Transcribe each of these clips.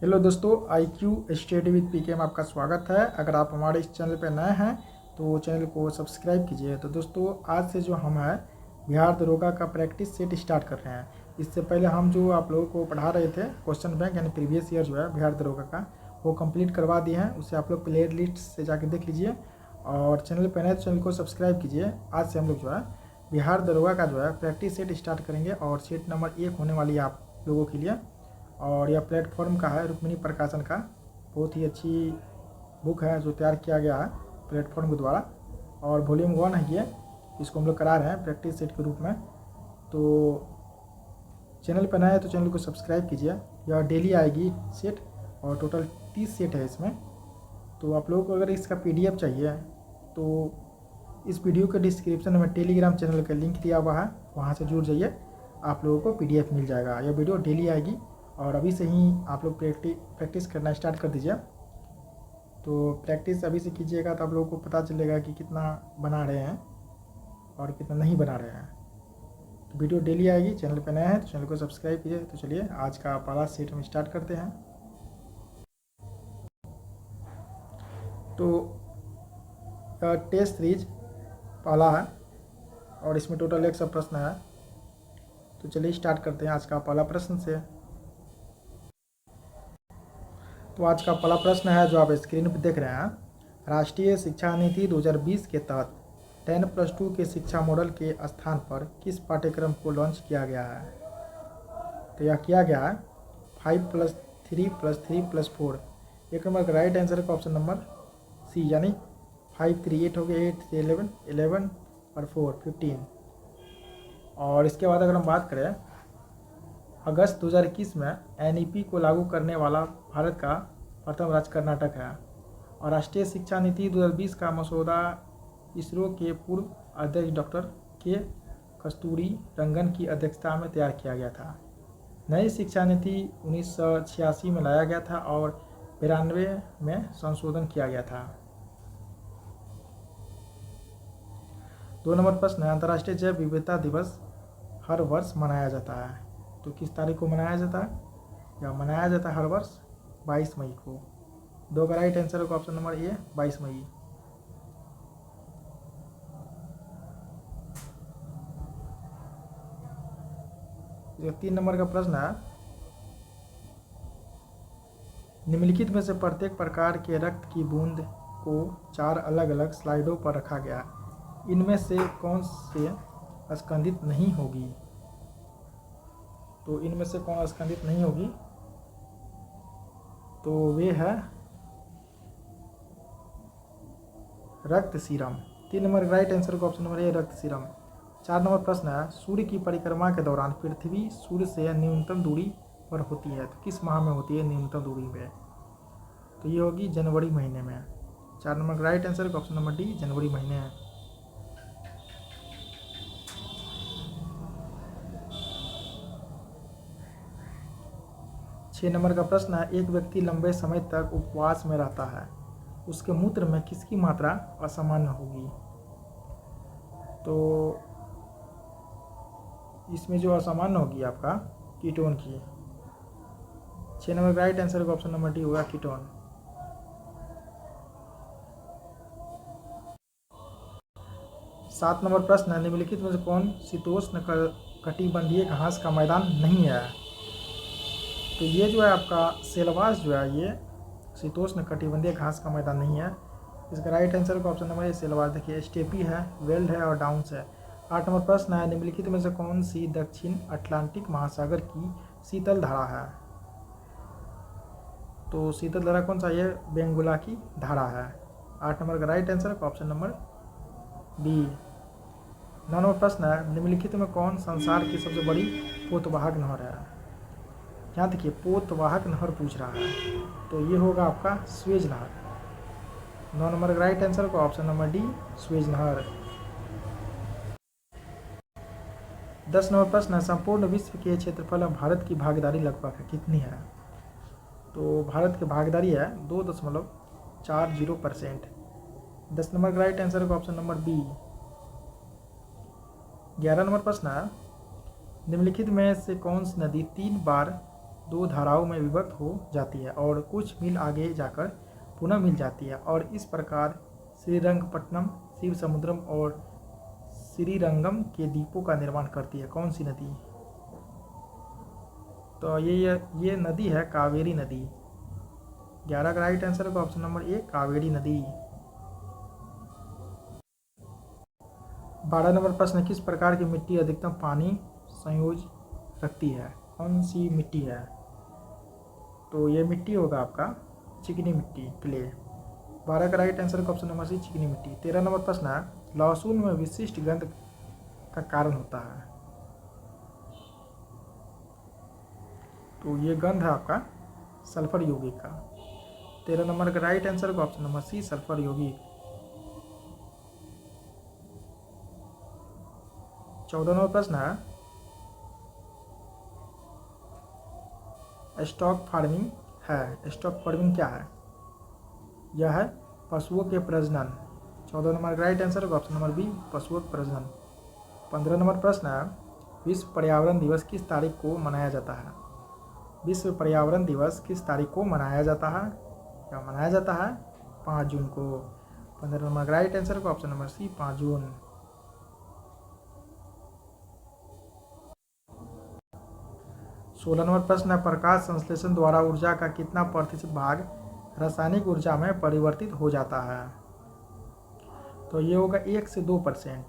Hello दोस्तों, IQ study with पीके में आपका स्वागत है। अगर आप हमारे इस चैनल पर नए हैं तो चैनल को सब्सक्राइब कीजिए। तो दोस्तों, आज से जो हम है बिहार दरोगा का प्रैक्टिस सेट स्टार्ट कर रहे हैं। इससे पहले हम जो आप लोगों को पढ़ा रहे थे क्वेश्चन बैंक यानी प्रीवियस ईयर जो है बिहार दरोगा का, वो कंप्लीट करवा दिए हैं। उसे आप लोग प्ले लिस्ट से जाके देख लीजिए और चैनल पर नए तो चैनल को सब्सक्राइब कीजिए। आज से हम लोग जो है बिहार दरोगा का जो है प्रैक्टिस सेट स्टार्ट करेंगे और सेट नंबर 1 होने वाली है आप लोगों के लिए। और यह प्लेटफॉर्म का है, रुक्मिणी प्रकाशन का। बहुत ही अच्छी बुक है जो तैयार किया गया है प्लेटफॉर्म के द्वारा। और वॉल्यूम 1 है ये, इसको हम लोग करा रहे हैं प्रैक्टिस सेट के रूप में। तो चैनल पर नया है तो चैनल को सब्सक्राइब कीजिए। यह डेली आएगी सेट और टोटल 30 सेट है इसमें। तो आप लोगों को अगर इसका PDF चाहिए तो इस वीडियो के डिस्क्रिप्शन में टेलीग्राम चैनल का लिंक दिया हुआ है, वहाँ से जुड़ जाइए, आप लोगों को PDF मिल जाएगा। यह वीडियो डेली आएगी और अभी से ही आप लोग प्रैक्टिस करना स्टार्ट कर दीजिए। तो प्रैक्टिस अभी से कीजिएगा तो आप लोगों को पता चलेगा कि कितना बना रहे हैं और कितना नहीं बना रहे हैं। तो वीडियो डेली आएगी। चैनल पर नया है तो चैनल को सब्सक्राइब कीजिए। तो चलिए आज का पहला सेट हम स्टार्ट करते हैं। तो टेस्ट सीरीज पहला है और इसमें टोटल 100 प्रश्न है। तो चलिए स्टार्ट करते हैं आज का पहला प्रश्न से। तो आज का पहला प्रश्न है जो आप स्क्रीन पर देख रहे हैं। राष्ट्रीय शिक्षा नीति 2020 के तहत 10+2 के शिक्षा मॉडल के स्थान पर किस पाठ्यक्रम को लॉन्च किया गया है? तो यह किया गया है 5+3+3+4। एक नंबर का राइट आंसर का ऑप्शन नंबर सी, यानी 5 3 8 हो गया, 8 से 11 11 और 4 15। और इसके बाद अगर हम बात करें, अगस्त 2021 में NEP को लागू करने वाला भारत का प्रथम राज्य कर्नाटक है। और राष्ट्रीय शिक्षा नीति 2020 का मसौदा इसरो के पूर्व अध्यक्ष डॉक्टर के कस्तूरी रंगन की अध्यक्षता में तैयार किया गया था। नई शिक्षा नीति 1986 में लाया गया था और 92 में संशोधन किया गया था। 2 नंबर प्रश्न है, अंतर्राष्ट्रीय जैव विविधता दिवस हर वर्ष मनाया जाता है। तो किस तारीख को मनाया जाता है? या मनाया जाता है हर वर्ष 22 मई को। 2 का राइट आंसर होगा ऑप्शन नंबर ए, 22 मई। ये 3 नंबर का प्रश्न है, निम्नलिखित में से प्रत्येक प्रकार के रक्त की बूंद को 4 अलग अलग स्लाइडों पर रखा गया, इनमें से कौन से स्कंदित नहीं होगी? तो इनमें से कौन स्कंदित नहीं होगी? तो वे है रक्त सीरम। 3 नंबर राइट आंसर का ऑप्शन नंबर ए, रक्त सीरम। 4 नंबर प्रश्न है, सूर्य की परिक्रमा के दौरान पृथ्वी सूर्य से न्यूनतम दूरी पर होती है, तो किस माह में होती है न्यूनतम दूरी पे? तो ये होगी जनवरी महीने में। 4 नंबर का राइट आंसर का ऑप्शन नंबर डी, जनवरी महीने है। छः नंबर का प्रश्न है, एक व्यक्ति लंबे समय तक उपवास में रहता है, उसके मूत्र में किसकी मात्रा असामान्य होगी? तो इसमें जो असामान्य होगी आपका कीटोन की। 6 नंबर राइट आंसर का ऑप्शन नंबर डी होगा, कीटोन। 7 नंबर प्रश्न है, निम्नलिखित में से कौन शीतोष्ण कटिबंधीय घास का मैदान नहीं है? तो ये जो है आपका सेलवास जो है, ये शीतोष्ण कटिबंधीय घास का मैदान नहीं है। इसका राइट आंसर का ऑप्शन नंबर ए, सेलवास। देखिए स्टेपी है, वेल्ड है और डाउन्स है। 8 नंबर प्रश्न है, निम्नलिखित में से कौन सी दक्षिण अटलांटिक महासागर की शीतल धारा है? तो शीतल धारा कौन सा? ये बेंगुला की धारा है। 8 नंबर का राइट आंसर का ऑप्शन नंबर बी। 9 नंबर प्रश्न है, निम्नलिखित में कौन संसार की सबसे बड़ी पोतवाहक नहर है? यहाँ देखिए पोतवाहक नहर पूछ रहा है, तो ये होगा आपका स्वेज नहर। 9 नंबर का राइट आंसर का ऑप्शन नंबर डी, स्वेज नहर। 10 नंबर प्रश्न है, संपूर्ण विश्व के क्षेत्रफल में भारत की भागीदारी लगभग कितनी है? तो भारत की भागीदारी है 2.40%। 10 नंबर का राइट आंसर का ऑप्शन नंबर बी। 11 नंबर प्रश्न है, निम्नलिखित में से कौन सी नदी 3 बार दो धाराओं में विभक्त हो जाती है और कुछ मील आगे जाकर पुनः मिल जाती है और इस प्रकार श्रीरंगपट्टनम, शिव समुद्रम और श्रीरंगम के द्वीपों का निर्माण करती है। कौन सी नदी? तो ये नदी है कावेरी नदी। 11 का राइट आंसर होगा ऑप्शन नंबर ए, कावेरी नदी। 12 नंबर प्रश्न, किस प्रकार की मिट्टी अधिकतम पानी संयोज रखती है? कौन सी मिट्टी है? तो ये मिट्टी होगा आपका चिकनी मिट्टी, क्ले। 12 का राइट आंसर होगा ऑप्शन नंबर सी, चिकनी मिट्टी। 13 नंबर प्रश्न है, लहसुन में विशिष्ट गंध का कारण होता है। तो ये गंध है आपका सल्फर यौगिक का। 13 नंबर का राइट आंसर होगा ऑप्शन नंबर सी, सल्फर यौगिक। 14 नंबर प्रश्न है, स्टॉक फार्मिंग है। स्टॉक फार्मिंग क्या है? यह है पशुओं के प्रजनन। 14 नंबर का राइट आंसर होगा ऑप्शन नंबर बी, पशुओं के प्रजनन। 15 नंबर प्रश्न है, विश्व पर्यावरण दिवस किस तारीख को मनाया जाता है? विश्व पर्यावरण दिवस किस तारीख को मनाया जाता है? क्या मनाया जाता है? 5 जून को। 15 नंबर का राइट आंसर होगा ऑप्शन नंबर सी, 5 जून। 16 नंबर प्रश्न है, प्रकाश संश्लेषण द्वारा ऊर्जा का कितना प्रतिशत भाग रासायनिक ऊर्जा में परिवर्तित हो जाता है? तो ये होगा 1 से 2%।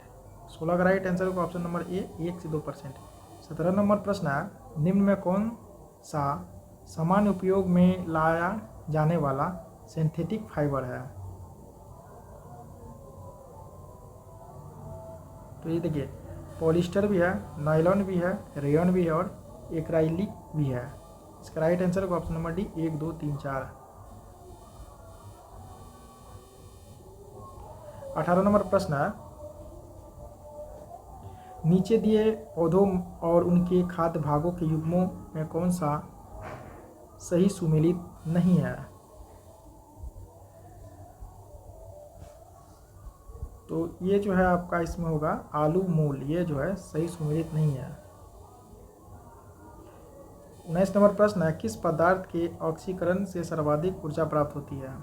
16 का राइट आंसर होगा ऑप्शन नंबर ए, 1 से 2%। 17 नंबर प्रश्न है, निम्न में कौन सा सामान्य उपयोग में लाया जाने वाला सिंथेटिक फाइबर है? तो ये देखिए, पॉलिस्टर भी है, नायलॉन भी है, रेयन भी है और एक्राइलिक भी है। इसका राइट आंसर होगा ऑप्शन नंबर डी, 1, 2, 3, 4। 18 नंबर प्रश्न है, नीचे दिए पौधों और उनके खाद्य भागों के युग्मों में कौन सा सही सुमेलित नहीं है? तो ये जो है आपका इसमें होगा आलू मूल, ये जो है सही सुमेलित नहीं है। 19 नंबर प्रश्न है, किस पदार्थ के ऑक्सीकरण से सर्वाधिक ऊर्जा प्राप्त होती है?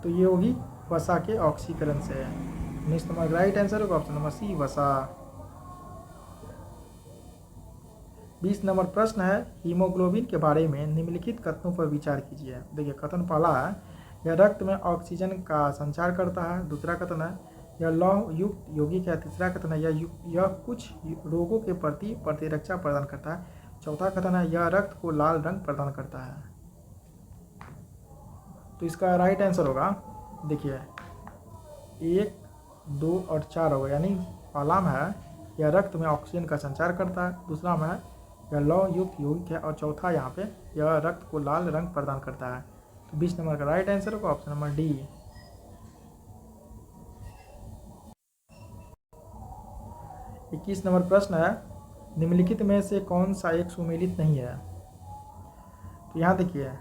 तो ये होगी वसा के ऑक्सीकरण से। 19 नंबर राइट आंसर होगा ऑप्शन नंबर सी, वसा। 20 नंबर प्रश्न है, हीमोग्लोबिन के बारे में निम्नलिखित कथनों पर विचार कीजिए। देखिए, कथन पहला है, यह रक्त में ऑक्सीजन का संचार करता है। दूसरा कथन है, यह लौह युक्त यौगिक है। तीसरा कथन है, यह कुछ रोगों के प्रति प्रतिरक्षा प्रदान करता है। चौथा कथन है, यह रक्त को लाल रंग प्रदान करता है। तो इसका राइट आंसर होगा, देखिए 1, 2 और 4 होगा। यानी पहला में है, यह रक्त में ऑक्सीजन का संचार करता है। दूसरा में है, यह लौह युक्त यौगिक है। और चौथा यहाँ पे, यह रक्त को लाल रंग प्रदान करता है। तो 20 नंबर का राइट आंसर होगा ऑप्शन नंबर डी। 21 नंबर प्रश्न है, निम्नलिखित में से कौन सा एक सुमेलित नहीं है? तो यहाँ देखिए,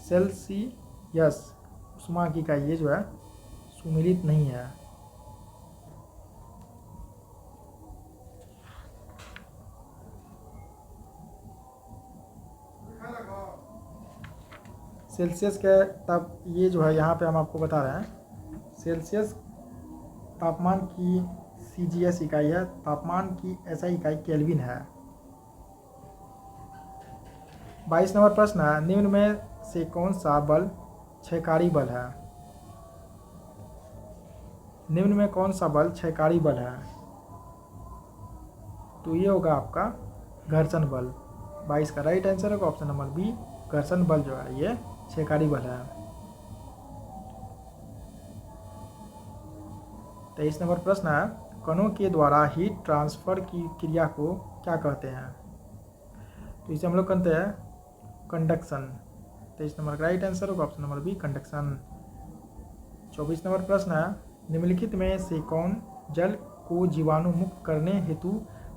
सेल्सियस उष्मा की इकाई, ये जो है सुमेलित नहीं है। सेल्सियस के तब ये जो है यहाँ पे हम आपको बता रहे हैं, सेल्सियस तापमान की CGS इकाई है। तापमान की SI इकाई केल्विन है। 22 नंबर प्रश्न है, निम्न में से कौन सा बल क्षयकारी बल है? निम्न में कौन सा बल क्षयकारी बल है? तो ये होगा आपका घर्षण बल। 22 का राइट आंसर होगा ऑप्शन नंबर बी, घर्षण बल जो है ये क्षयकारी बल है। 23 नंबर प्रश्न है, कणों के द्वारा हीट ट्रांसफर की क्रिया को क्या कहते हैं? तो इसे हम लोग कहते हैं कंडक्शन। 23 नंबर का राइट आंसर होगा option number B, conduction. 24 number प्रश्न है, निम्नलिखित में से कौन जल को जीवाणु मुक्त करने हेतु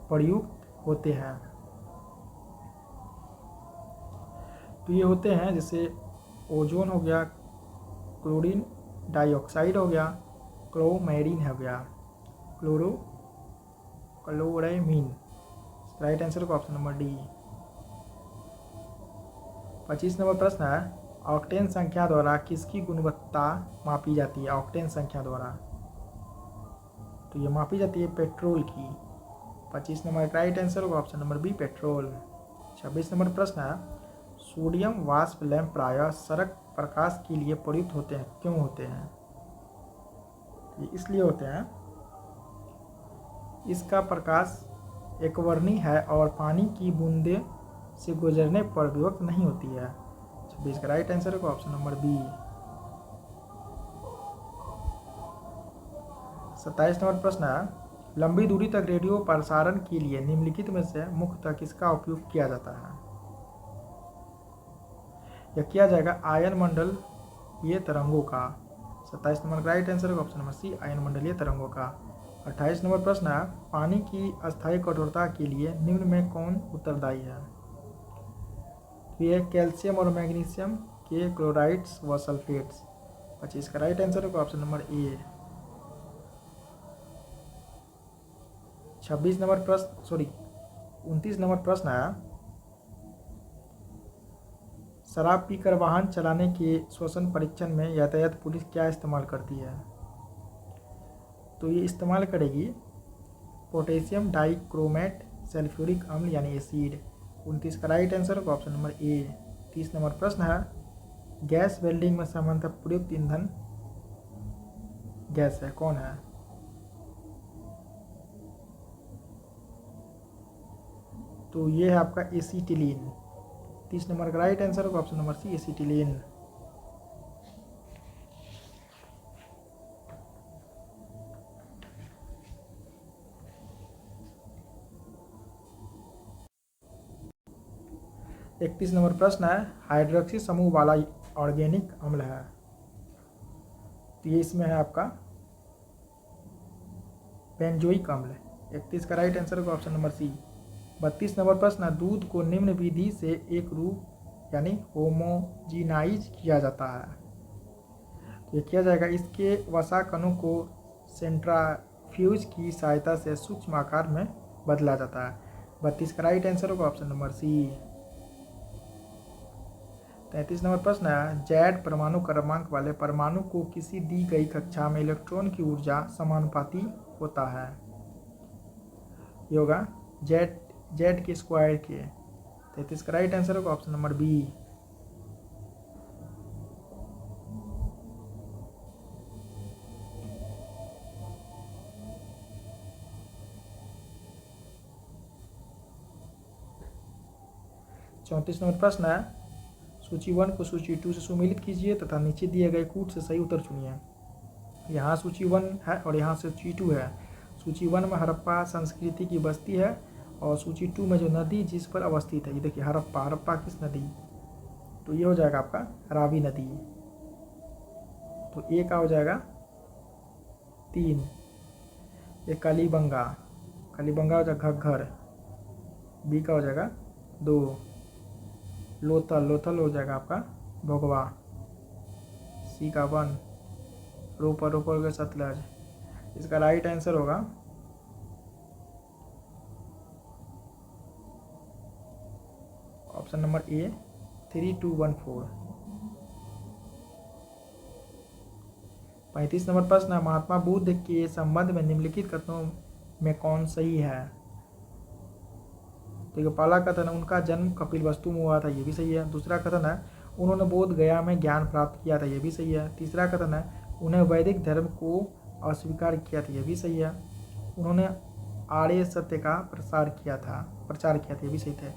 प्रयुक्त होते हैं? तो ये होते हैं जैसे ओजोन हो गया, क्लोरीन डाइऑक्साइड हो गया, क्लोमेरीन हो गया, क्लोरामीन। राइट आंसर होगा ऑप्शन नंबर डी। 25 नंबर प्रश्न है, ऑक्टेन संख्या द्वारा किसकी गुणवत्ता मापी जाती है? ऑक्टेन संख्या द्वारा तो ये मापी जाती है पेट्रोल की। 25 नंबर का राइट आंसर होगा option number B, petrol. 26 number प्रश्न है, सोडियम वाष्प लैंप प्रायः सड़क प्रकाश के लिए प्रयुक्त होते हैं, क्यों होते हैं? ये इसलिए होते हैं, इसका प्रकाश एकवर्णी है और पानी की बूंदे से गुजरने पर विभक्त नहीं होती है। 26 का राइट आंसर होगा ऑप्शन नंबर बी। 27 नंबर प्रश्न है, लंबी दूरी तक रेडियो प्रसारण के लिए निम्नलिखित में से मुख्यतः किसका उपयोग किया जाता है? यह किया जाएगा आयन मंडल ये तरंगों का। 27 नंबर का राइट आंसर होगा ऑप्शन नंबर सी, आयन मंडलीय तरंगों का। 28 नंबर प्रश्न है, पानी की अस्थायी कठोरता के लिए निम्न में कौन उत्तरदायी है? ये कैल्शियम और मैग्नीशियम के क्लोराइड्स व सल्फेट्स। 25 का राइट आंसर होगा ऑप्शन नंबर ए। 29 नंबर प्रश्न है, शराब पीकर वाहन चलाने के श्वसन परीक्षण में यातायात पुलिस क्या इस्तेमाल करती है? तो ये इस्तेमाल करेगी पोटेशियम डाइक्रोमेट सल्फ्यूरिक अम्ल यानी एसिड। 29 का राइट आंसर होगा ऑप्शन नंबर ए। 30 नंबर प्रश्न है, गैस वेल्डिंग में सामान्यतः प्रयुक्त ईंधन गैस है, कौन है? तो ये है आपका एसीटिलीन। 30 नंबर का राइट आंसर होगा ऑप्शन नंबर सी, एसीटिलीन। इकतीस नंबर प्रश्न है, हाइड्रोक्सी समूह वाला ऑर्गेनिक अम्ल है, तो ये इसमें है आपका बेंजोइक अम्ल। 31 का राइट आंसर होगा ऑप्शन नंबर सी। 32 नंबर प्रश्न है, दूध को निम्न विधि से एक रूप यानी होमोजिनाइज किया जाता है, तो ये किया जाएगा इसके वसा कणों को सेंट्राफ्यूज की सहायता से सूक्ष्म आकार में बदला जाता है। 32 का राइट आंसर होगा ऑप्शन नंबर सी। 33 नंबर प्रश्न है, जेड परमाणु क्रमांक वाले परमाणु को किसी दी गई कक्षा में इलेक्ट्रॉन की ऊर्जा समानुपाती होता है? ये होगा जेड के स्क्वायर के। 33 का राइट आंसर होगा ऑप्शन नंबर बी। चौंतीस नंबर प्रश्न है, सूची 1 को सूची 2 से सुमेलित कीजिए तथा नीचे दिए गए कूट से सही उत्तर चुनिए। यहाँ सूची 1 है और यहाँ सूची 2 है। सूची 1 में हड़प्पा संस्कृति की बस्ती है और सूची 2 में जो नदी जिस पर अवस्थित है, ये देखिए हड़प्पा किस नदी, तो ये हो जाएगा आपका रावी नदी। तो ए का हो जाएगा 3, ये कालीबंगा हो जाएगा घग्घर। बी का हो जाएगा 2, लोथल हो जाएगा आपका भोगवा। सी का 1, रोपर हो गया सतलज। इसका राइट आंसर होगा ऑप्शन नंबर ए, 3, 2, 1, 4। 35 नंबर प्रश्न है, महात्मा बुद्ध के संबंध में निम्नलिखित कथनों में कौन सही है? तो पहला कथन है, उनका जन्म कपिलवस्तु में हुआ था, ये भी सही है। दूसरा कथन है, उन्होंने बोध गया में ज्ञान प्राप्त किया था, ये भी सही है। तीसरा कथन है, उन्हें वैदिक धर्म को अस्वीकार किया था, ये भी सही है। उन्होंने आर्य सत्य का प्रचार किया था, ये भी सही थे,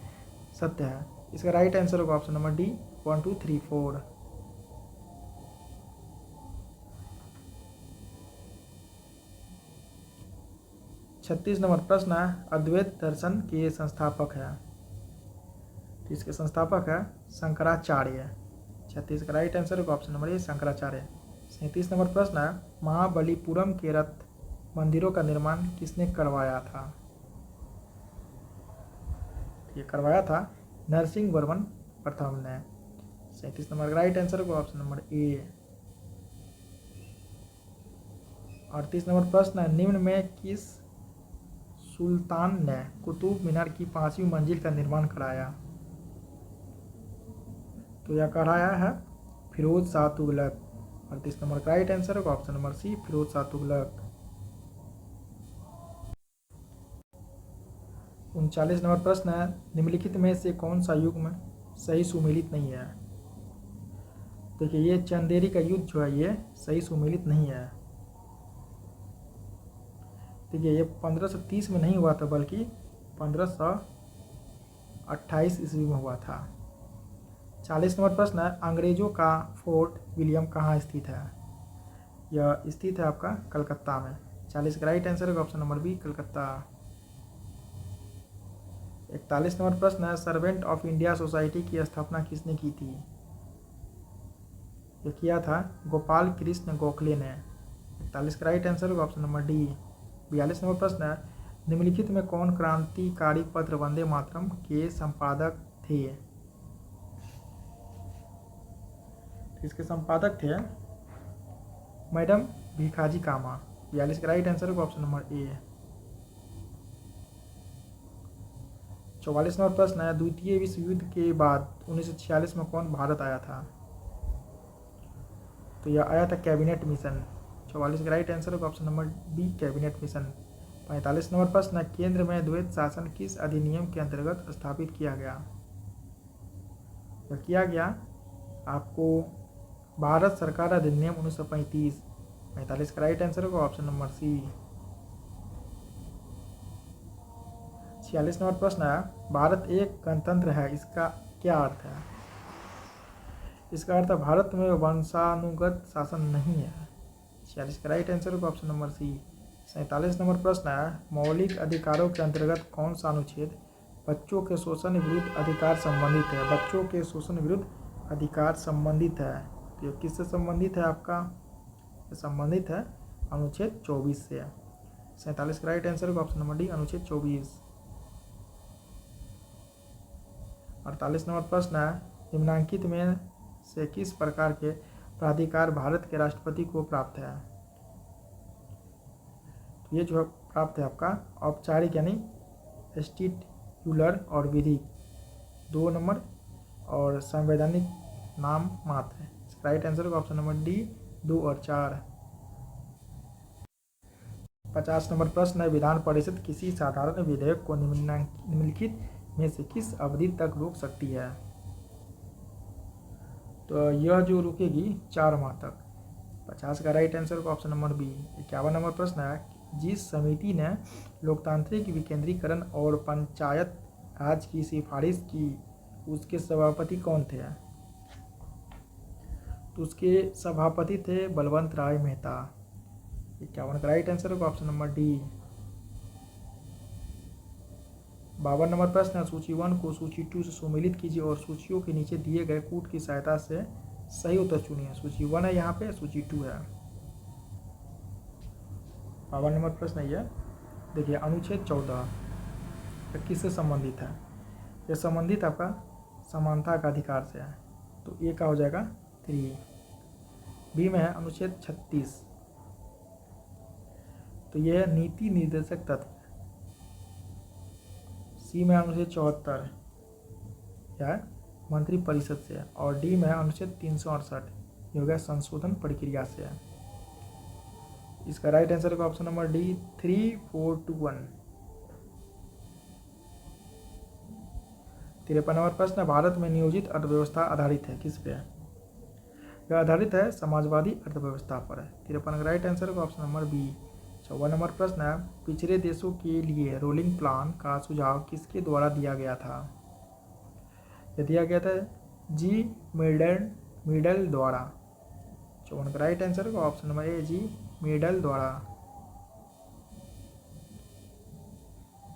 सत्य है। इसका राइट आंसर होगा ऑप्शन नंबर डी, 1, 2, 3, 4। छत्तीस नंबर प्रश्न है, अद्वैत दर्शन के संस्थापक है, तो इसके संस्थापक है शंकराचार्य। 36 का राइट आंसर होगा ऑप्शन नंबर ए, शंकराचार्य। 37 नंबर प्रश्न है, महाबलीपुरम के रथ मंदिरों का निर्माण किसने करवाया था? ये करवाया था नरसिंह वर्मन प्रथम ने। 37 नंबर का राइट आंसर होगा ऑप्शन नंबर ए। 38 नंबर प्रश्न है, निम्न में किस सुल्तान ने कुतुब मीनार की 5वीं मंजिल का निर्माण कराया? तो यह कहलाया है फिरोज शाह तुगलक। 38 नंबर का राइट आंसर होगा option number C, Firoz Shah Tughlaq. 39 number प्रश्न है, निम्नलिखित में से कौन सा युग्म सही सुमेलित नहीं है? देखिए ये चंदेरी का युद्ध जो है ये सही सुमेलित नहीं है। देखिए ये 1530 में नहीं हुआ था बल्कि 1528 ईस्वी में हुआ था। 40 नंबर प्रश्न है, अंग्रेजों का फोर्ट विलियम कहाँ स्थित है? यह स्थित है आपका कलकत्ता में। 40 का राइट आंसर होगा option number B, Calcutta. 41 number प्रश्न है, सर्वेंट ऑफ इंडिया सोसाइटी की स्थापना किसने की थी? ये किया था गोपाल कृष्ण गोखले ने। 41 का राइट आंसर होगा ऑप्शन नंबर डी। 42 नंबर प्रश्न है, निम्नलिखित में कौन क्रांतिकारी पत्र वंदे मातरम के संपादक थे? इसके संपादक थे मैडम भिखाजी कामा। 42 का राइट आंसर होगा ऑप्शन नंबर ए। 44 नंबर प्रश्न है, द्वितीय विश्व युद्ध के बाद 1946 में कौन भारत आया था? तो यह आया था कैबिनेट मिशन। 44 का राइट आंसर होगा option number B, cabinet mission. 45 number प्रश्न है, केंद्र में द्वैत शासन किस अधिनियम के अंतर्गत स्थापित किया गया? तो किया गया आपको भारत सरकार अधिनियम 1935। 45 का राइट आंसर होगा ऑप्शन नंबर सी। 46 नंबर प्रश्न है, भारत एक गणतंत्र है, इसका क्या अर्थ है? इसका अर्थ है भारत में वंशानुगत शासन नहीं है। 46 का राइट आंसर होगा ऑप्शन नंबर सी। 47 नंबर प्रश्न है, मौलिक अधिकारों के अंतर्गत कौन सा अनुच्छेद बच्चों के शोषण विरुद्ध अधिकार संबंधित है? बच्चों के शोषण विरुद्ध अधिकार संबंधित है, तो ये किससे संबंधित है आपका? संबंधित है अनुच्छेद 24 से। 47 का राइट आंसर होगा ऑप्शन नंबर डी, अनुच्छेद 24। 48 नंबर प्रश्न है, निम्नांकित में से किस प्रकार के प्राधिकार भारत के राष्ट्रपति को प्राप्त है? तो ये जो प्राप्त है आपका औपचारिक यानी इंस्टीट्यूलर और विधिक 2 नंबर, और संवैधानिक नाम मात्र। इसका राइट आंसर होगा ऑप्शन नंबर डी, 2 और 4। 50 नंबर प्रश्न है, विधान परिषद किसी साधारण विधेयक को निम्नलिखित में से किस अवधि तक रोक सकती है? तो यह जो रुकेगी 4 माह तक। 50 का राइट आंसर होगा ऑप्शन नंबर बी। 51 नंबर प्रश्न है, जिस समिति ने लोकतांत्रिक विकेंद्रीकरण और पंचायत राज की सिफारिश की उसके सभापति कौन थे? तो उसके सभापति थे बलवंत राय मेहता। 51 का राइट आंसर होगा ऑप्शन नंबर डी। 52 नंबर प्रश्न है, सूची 1 को सूची 2 से सुमेलित कीजिए और सूचियों के नीचे दिए गए कूट की सहायता से सही उत्तर चुनिए। सूची 1 है यहाँ पे, सूची 2 है। 52 नंबर प्रश्न है ये, देखिए अनुच्छेद 14 किससे संबंधित है? यह संबंधित आपका समानता का अधिकार से है, तो ए का हो जाएगा 3। बी में है अनुच्छेद 36, तो यह नीति निर्देशक तत्व। सी में अनुच्छेद 74 या मंत्री परिषद से है, और डी में अनुच्छेद 368 ये हो गया संशोधन प्रक्रिया से है। इसका राइट आंसर का ऑप्शन नंबर डी, 3, 4, 2, 1। 53 नंबर प्रश्न, भारत में नियोजित अर्थव्यवस्था आधारित है किस पे? यह आधारित है समाजवादी अर्थव्यवस्था पर है। 53 का राइट आंसर का ऑप्शन नंबर बी। 54 नंबर प्रश्न है, पिछड़े देशों के लिए रोलिंग प्लान का सुझाव किसके द्वारा दिया गया था? यह दिया गया था जी मिडल द्वारा। 54 का राइट आंसर का option number A, G Middle द्वारा।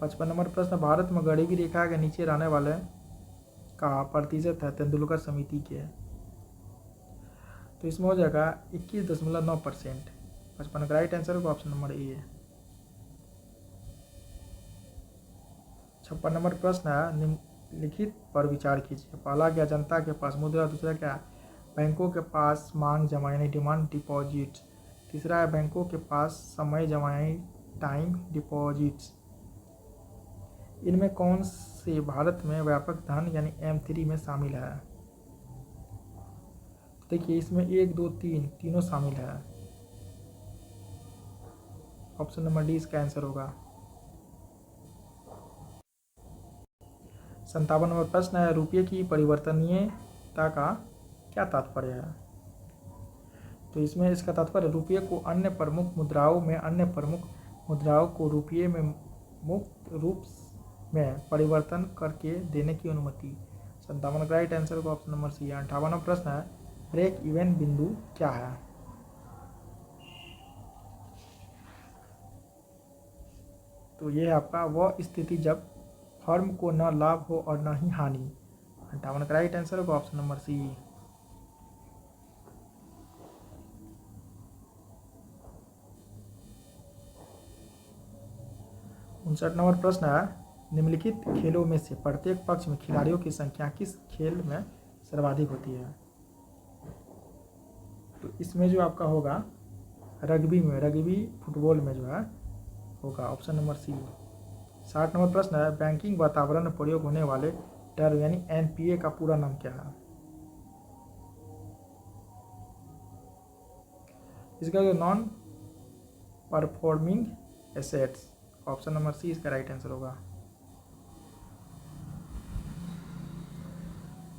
55 नंबर प्रश्न, भारत में गरीबी रेखा के नीचे रहने वाले का प्रतिशत है तेंदुलकर समिति के? तो इसमें हो जाएगा 21.9%। 55 का राइट आंसर होगा ऑप्शन नंबर ए। 56 नंबर प्रश्न है, निम्नलिखित पर विचार कीजिए। पहला क्या जनता के पास मुद्रा, दूसरा क्या बैंकों के पास मांग जमा यानी डिमांड डिपॉजिट, तीसरा है बैंकों के पास समय जमा यानी टाइम डिपॉजिट्स। इनमें कौन से भारत में व्यापक धन यानी M3 में शामिल है? देखिए इसमें 1 2 3 तीनों शामिल है। ऑप्शन नंबर डी इसका आंसर होगा। 57 नंबर प्रश्न है, रुपये की परिवर्तनीयता का क्या तात्पर्य है? तो इसमें इसका तात्पर्य रुपये को अन्य प्रमुख मुद्राओं में अन्य प्रमुख मुद्राओं को रुपये में मुक्त रूप में परिवर्तन करके देने की अनुमति। 57 का राइट आंसर को ऑप्शन नंबर सी है। 58वां प्रश्न है, ब्रेक इवन बिंदु क्या है? तो ये है आपका वह स्थिति जब फर्म को न लाभ हो और न ही हानि। 58 का राइट आंसर होगा ऑप्शन नंबर सी। 59 नंबर प्रश्न है, निम्नलिखित खेलों में से प्रत्येक पक्ष में खिलाड़ियों की संख्या किस खेल में सर्वाधिक होती है? तो इसमें जो आपका होगा रग्बी फुटबॉल में जो है होगा ऑप्शन नंबर सी। 60 नंबर प्रश्न है, बैंकिंग वातावरण में प्रयोग होने वाले टर्म यानी एनपीए का पूरा नाम क्या है? इसका जो non performing assets, option number C इसका राइट आंसर होगा।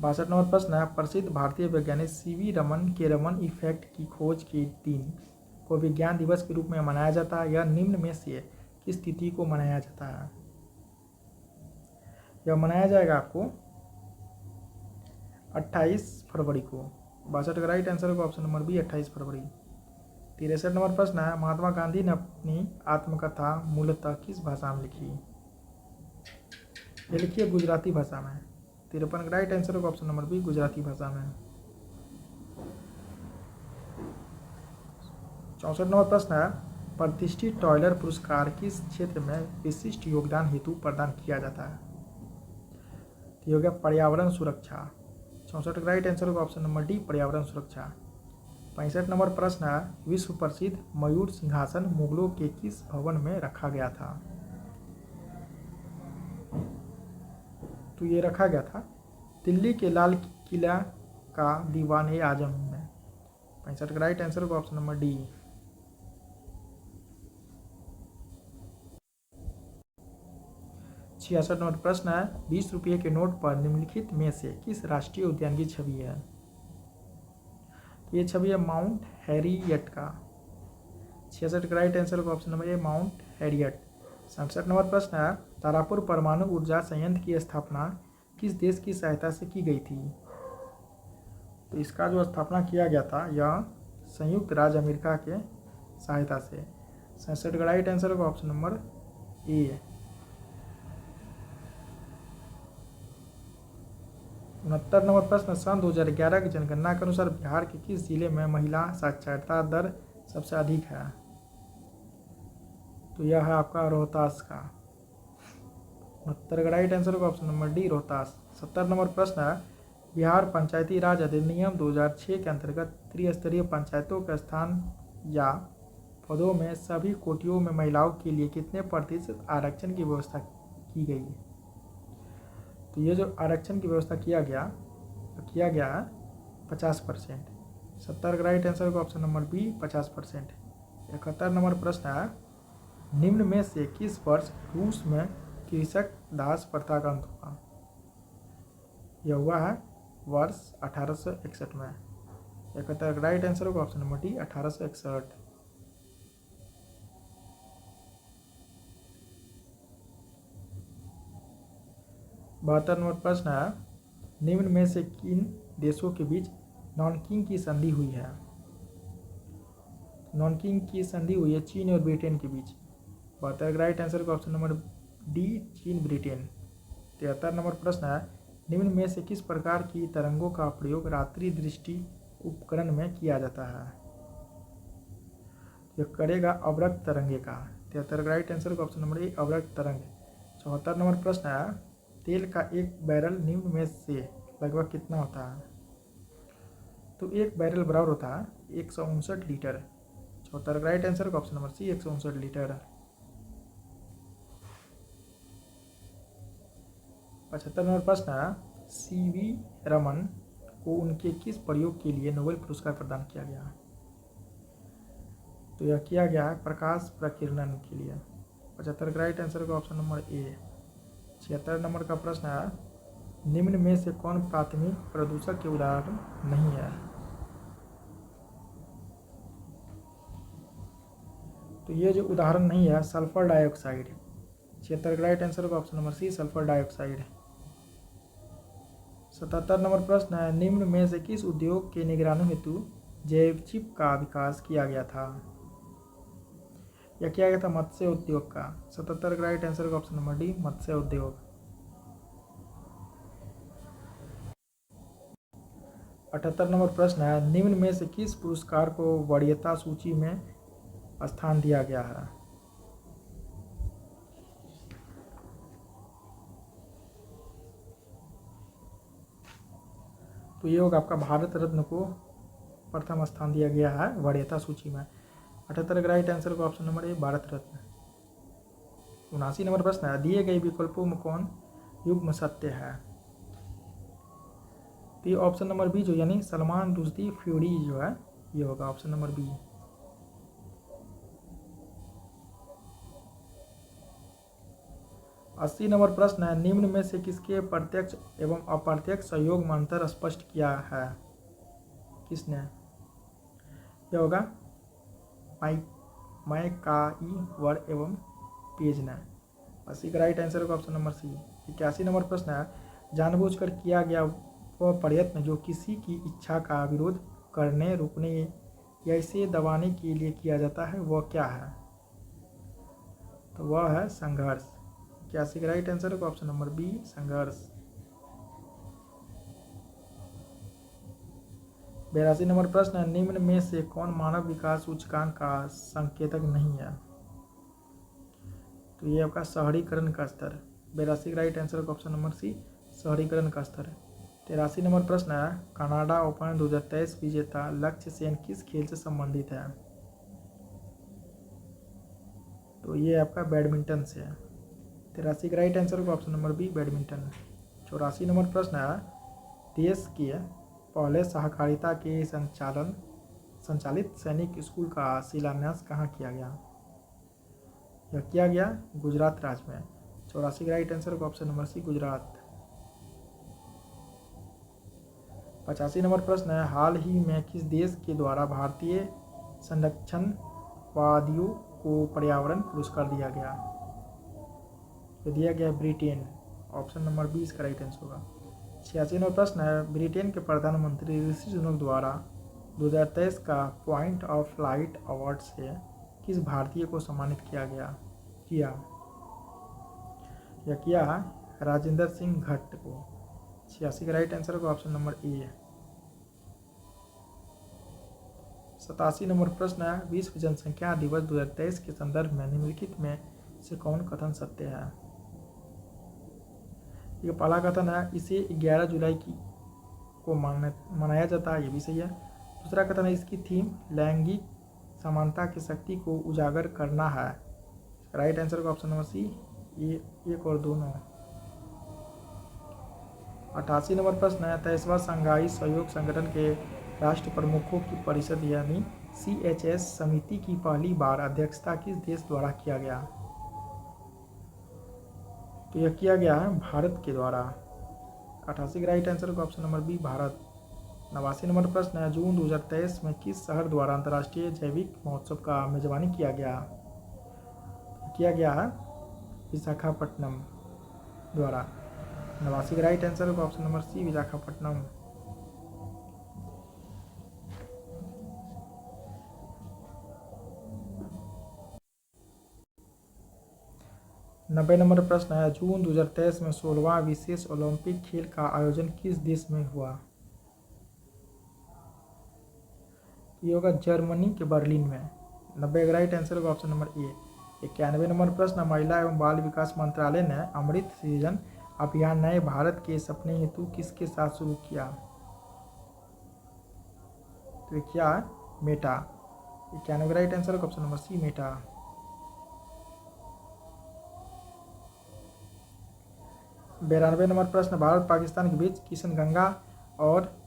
62 नंबर प्रश्न है, प्रसिद्ध भारतीय वैज्ञानिक सीवी रमन के रमन इफेक्ट की खोज के दिन को विज्ञान दिवस के रूप में मनाया जाता है। यह निम्न में से किस तिथि को मनाया जाता है? यह मनाया जाएगा आपको 28 फरवरी को। 62 का राइट आंसर होगा ऑप्शन नंबर बी 28 फरवरी। 63 नंबर प्रश्न है, महात्मा गांधी ने अपनी आत्मकथा मूलतः किस भाषा में लिखी? ये लिखिए गुजराती भाषा में। 53 का राइट आंसर होगा ऑप्शन नंबर बी गुजराती भाषा में। 64 नंबर प्रश्न है, प्रतिष्ठित टॉयलर पुरस्कार किस क्षेत्र में विशिष्ट योगदान हेतु प्रदान किया जाता है? तो हो गया पर्यावरण सुरक्षा। 64 का राइट आंसर होगा ऑप्शन नंबर डी पर्यावरण सुरक्षा। 65 नंबर प्रश्न है, विश्व प्रसिद्ध मयूर सिंहासन मुगलों के किस भवन में रखा गया था? तो ये रखा गया था दिल्ली के लाल किला का दीवान ए आजम में। 65 का राइट आंसर होगा ऑप्शन नंबर डी। 66 नंबर प्रश्न है, 20 रुपये के नोट पर निम्नलिखित में से किस राष्ट्रीय उद्यान की छवि है? ये छवि है माउंट हैरियट का। 66 का राइट आंसर होगा ऑप्शन नंबर ए माउंट हैरियट। 67 नंबर प्रश्न है, तारापुर परमाणु ऊर्जा संयंत्र की स्थापना किस देश की सहायता से की गई थी? तो इसका जो स्थापना किया गया था यह संयुक्त राज्य अमेरिका के सहायता से। 67 का राइट आंसर होगा ऑप्शन नंबर ए। 69 नंबर प्रश्न, सन 2011 की जनगणना के अनुसार बिहार के किस जिले में महिला साक्षरता दर सबसे अधिक है? तो यह है आपका रोहतास का। 69 का राइट आंसर होगा option number D Rohtas. 70 number प्रश्न है, बिहार पंचायती राज अधिनियम 2006 के अंतर्गत त्रिस्तरीय पंचायतों के स्थान या पदों में सभी कोटियों में महिलाओं के लिए कितने प्रतिशत आरक्षण की व्यवस्था की गई है? तो ये जो आरक्षण की व्यवस्था किया गया है 50%। 70 का राइट आंसर होगा ऑप्शन नंबर बी 50%। 71 नंबर प्रश्न है, निम्न में से किस वर्ष रूस में कृषक दास प्रथा का अंत हुआ? यह हुआ है वर्ष 1861 में। 71 का राइट आंसर होगा ऑप्शन नंबर डी 1861। 72 नंबर प्रश्न है, निम्न में से किन देशों के बीच नॉनकिंग की संधि हुई है? नॉनकिंग की संधि हुई है चीन और ब्रिटेन के बीच। 72 का राइट आंसर का ऑप्शन नंबर डी चीन ब्रिटेन। 73 नंबर प्रश्न है, निम्न में से किस प्रकार की तरंगों का प्रयोग रात्रि दृष्टि उपकरण में किया जाता है? यह करेगा अवरक्त तरंगे का। 73 का राइट आंसर का ऑप्शन नंबर ए अवरक्त तरंग। 74 नंबर प्रश्न है, तेल का एक बैरल निम्न में से लगभग कितना होता है? तो एक बैरल बराबर होता है 159 लीटर। 74 का राइट आंसर का option number C 159 litre. 75 number प्रश्न है, सीवी रमन को उनके किस प्रयोग के लिए नोबेल पुरस्कार प्रदान किया गया? तो यह किया गया है प्रकाश प्रकीर्णन के लिए। 75 का राइट आंसर का ऑप्शन नंबर ए। 76 नंबर का प्रश्न है, निम्न में से कौन प्राथमिक प्रदूषक के उदाहरण नहीं है? तो ये जो उदाहरण नहीं है सल्फर डाइऑक्साइड। 76 का राइट आंसर का option number C sulphur dioxide. 77 number प्रश्न है, निम्न में से किस उद्योग के निगरानी हेतु जैव चिप का विकास किया गया था? यह किया गया था मत्स्य उद्योग का। 77 का राइट आंसर का ऑप्शन नंबर डी मत्स्य उद्योग। 78 नंबर प्रश्न है, निम्न में से किस पुरस्कार को वरीयता सूची में स्थान दिया गया है? तो ये होगा आपका भारत रत्न को प्रथम स्थान दिया गया है वरीयता सूची में। 78 का राइट आंसर का ऑप्शन नंबर ए भारत रत्न। 79 नंबर प्रश्न है, दिए गए विकल्पों में कौन युग्म सत्य है? तो ये ऑप्शन नंबर बी जो यानी सलमान रुश्दी फ्यूरी जो है ये होगा ऑप्शन नंबर बी। 80 नंबर प्रश्न है, निम्न में से किसके प्रत्यक्ष एवं अप्रत्यक्ष सहयोग में अंतर स्पष्ट किया है? किसने? यह होगा मैकाइवर एवं पेज ने। 80 का राइट आंसर का ऑप्शन नंबर सी। 81 नंबर प्रश्न है, जानबूझकर किया गया वह प्रयत्न जो किसी की इच्छा का विरोध करने रोकने या इसे दबाने के लिए किया जाता है वह क्या है? तो वह है संघर्ष। 81 का राइट आंसर का ऑप्शन नंबर बी संघर्ष। 82 नंबर प्रश्न है, निम्न में से कौन मानव विकास सूचकांक का संकेतक नहीं है? तो ये आपका शहरीकरण का स्तर। 82 का राइट आंसर का ऑप्शन नंबर सी शहरीकरण का स्तर। 83 नंबर प्रश्न है, कनाडा ओपन 2023 विजेता लक्ष्य सेन किस खेल से संबंधित है? तो ये आपका बैडमिंटन से है। 83 का राइट आंसर का option number B badminton. 84 number प्रश्न है, देश के पहले सहकारिता के संचालित सैनिक स्कूल का शिलान्यास कहाँ किया गया? यह किया गया गुजरात राज्य में। 84 का राइट आंसर का option number C Gujarat. 85 number प्रश्न है, हाल ही में किस देश के द्वारा भारतीय संरक्षणवादियों को पर्यावरण पुरस्कार दिया गया? तो दिया गया ब्रिटेन। ऑप्शन नंबर 20 का राइट आंसर होगा। 86 नंबर प्रश्न है, ब्रिटेन के प्रधानमंत्री ऋषि सुनक द्वारा 2023 का पॉइंट ऑफ लाइट अवार्ड से किस भारतीय को सम्मानित किया किया? यह किया राजेंद्र सिंह भट्ट को। 86 का राइट आंसर का ऑप्शन नंबर ए। 87 नंबर प्रश्न है, विश्व जनसंख्या दिवस 2023 के संदर्भ में निम्नलिखित में से कौन कथन सत्य है? ये पहला कथन है, इसे 11 जुलाई को मनाया जाता है, ये भी सही है। दूसरा कथन है, इसकी थीम लैंगिक समानता की शक्ति को उजागर करना है। राइट आंसर का ऑप्शन नंबर सी ये एक और दोनों। 88 नंबर प्रश्न है, 23वां शंघाई सहयोग संगठन के राष्ट्र प्रमुखों की परिषद यानी CHS समिति की पहली बार अध्यक्षता किस देश द्वारा किया गया? तो यह किया गया है भारत के द्वारा। 88 का राइट आंसर का option number B Bharat. 89 number प्रश्न है, जून 2023 में किस शहर द्वारा अंतर्राष्ट्रीय जैविक महोत्सव का मेजबानी किया गया है विशाखापट्टनम द्वारा। 89 का राइट आंसर का option number C Visakhapatnam. 90 number प्रश्न है, जून 2023 में 16वां विशेष ओलंपिक खेल का आयोजन किस देश में हुआ? ये होगा जर्मनी के बर्लिन में। 90 का राइट आंसर का ऑप्शन नंबर ए। 91 नंबर प्रश्न, महिला एवं बाल विकास मंत्रालय ने अमृत सृजन अभियान नए भारत के सपने हेतु किसके साथ शुरू किया? तो क्या मेटा। 91 का राइट आंसर का option number C Meta. 92 number प्रश्न, भारत पाकिस्तान के बीच किशनगंगा और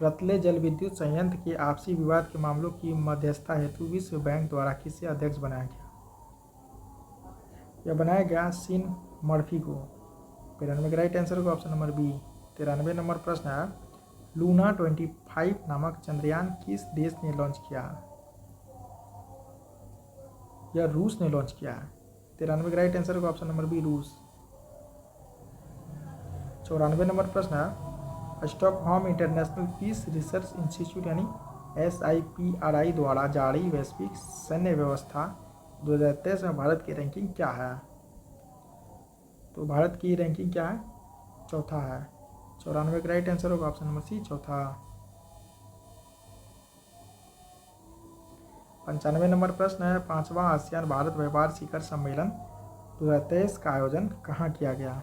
रतले जल विद्युत संयंत्र के आपसी विवाद के मामलों की मध्यस्थता हेतु विश्व बैंक द्वारा किसे अध्यक्ष बनाया गया? यह बनाया गया सीन मर्फी को। 93 का राइट आंसर होगा ऑप्शन नंबर बी। 93 नंबर प्रश्न है, लूना 25 नामक चंद्रयान किस देश ने लॉन्च किया? यह रूस ने लॉन्च किया है। 93 का राइट आंसर होगा ऑप्शन नंबर बी, रूस। 94 नंबर प्रश्न है, Stockholm International Peace Research Institute यानी SIPRI द्वारा जारी वैश्विक सैन्य व्यवस्था 2023 में भारत की रैंकिंग क्या है? तो भारत की रैंकिंग क्या है? चौथा है। 94 का राइट आंसर होगा ऑप्शन नंबर सी, चौथा। 95 नंबर प्रश्न है, 5वां आसियान भारत व्यापार शिखर सम्मेलन 2023 का आयोजन कहाँ किया गया?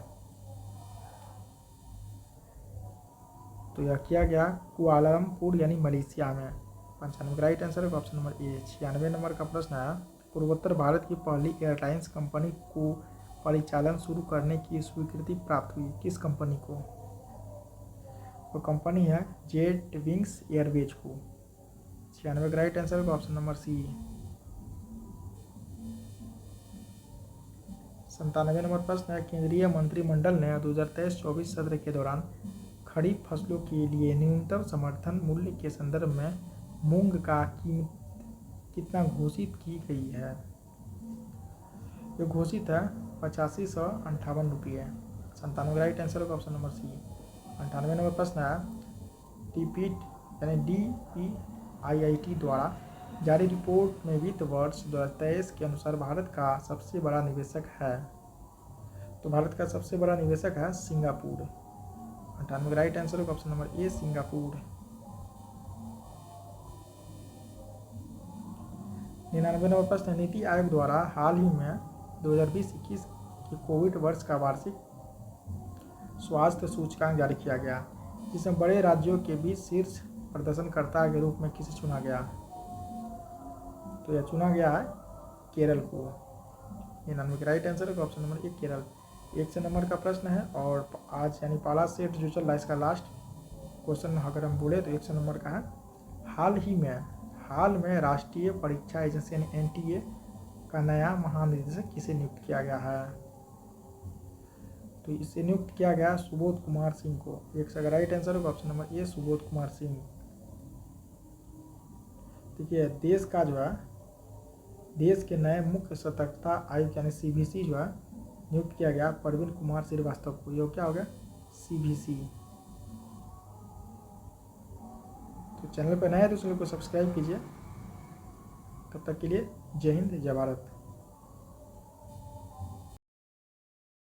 तो यह किया गया कुआलालंपुर यानी मलेशिया में। 95 का राइट आंसर होगा ऑप्शन नंबर ए। 96 नंबर का प्रश्न है, पूर्वोत्तर भारत की पहली एयरलाइंस कंपनी को परिचालन शुरू करने की स्वीकृति प्राप्त हुई, किस कंपनी को? वो कंपनी है जेट विंग्स एयरवेज को। 96 का राइट आंसर होगा ऑप्शन नंबर सी। 97 नंबर प्रश्न है, केंद्रीय मंत्रिमंडल ने 2023-24 सत्र के दौरान खरीफ फसलों के लिए न्यूनतम समर्थन मूल्य के संदर्भ में मूंग का कीमत कितना घोषित की गई है? ये घोषित है 8558 रुपये। 97 का राइट आंसर होगा ऑप्शन नंबर सी। 98 नंबर प्रश्न है, DPIIT यानी DPIIT द्वारा जारी रिपोर्ट में वित्त वर्ष 2023 के अनुसार भारत का सबसे बड़ा निवेशक है? तो भारत का सबसे बड़ा निवेशक है सिंगापुर। 98 का राइट आंसर होगा ऑप्शन नंबर ए, सिंगापुर। 99 नंबर प्रश्न, नीति आयोग द्वारा हाल ही में 2020-21 के कोविड वर्ष का वार्षिक स्वास्थ्य सूचकांक जारी किया गया, जिसमें बड़े राज्यों के बीच शीर्ष प्रदर्शनकर्ता के रूप में किसे चुना गया? तो यह चुना गया है केरल को। 99 का राइट आंसर होगा ऑप्शन नंबर ए, केरल। 100 नंबर का प्रश्न है और आज यानी पाला सेट जो चल रहा है इसका लास्ट क्वेश्चन अगर हम बोले तो 100 नंबर का है, हाल में राष्ट्रीय परीक्षा एजेंसी यानी NTA का नया महानिदेशक किसे नियुक्त किया गया है? तो इसे नियुक्त किया गया सुबोध कुमार सिंह को। 100 का राइट आंसर होगा ऑप्शन नंबर ए, सुबोध कुमार सिंह। देखिए देश का जो है देश के नए मुख्य सतर्कता आयुक्त यानी CBC जो है नियुक्त किया गया प्रवीण कुमार श्रीवास्तव को। ये क्या हो गया? CBC। तो चैनल पर नए हैं तो चैनल को सब्सक्राइब कीजिए। तब तक के लिए जय हिंद, जय भारत।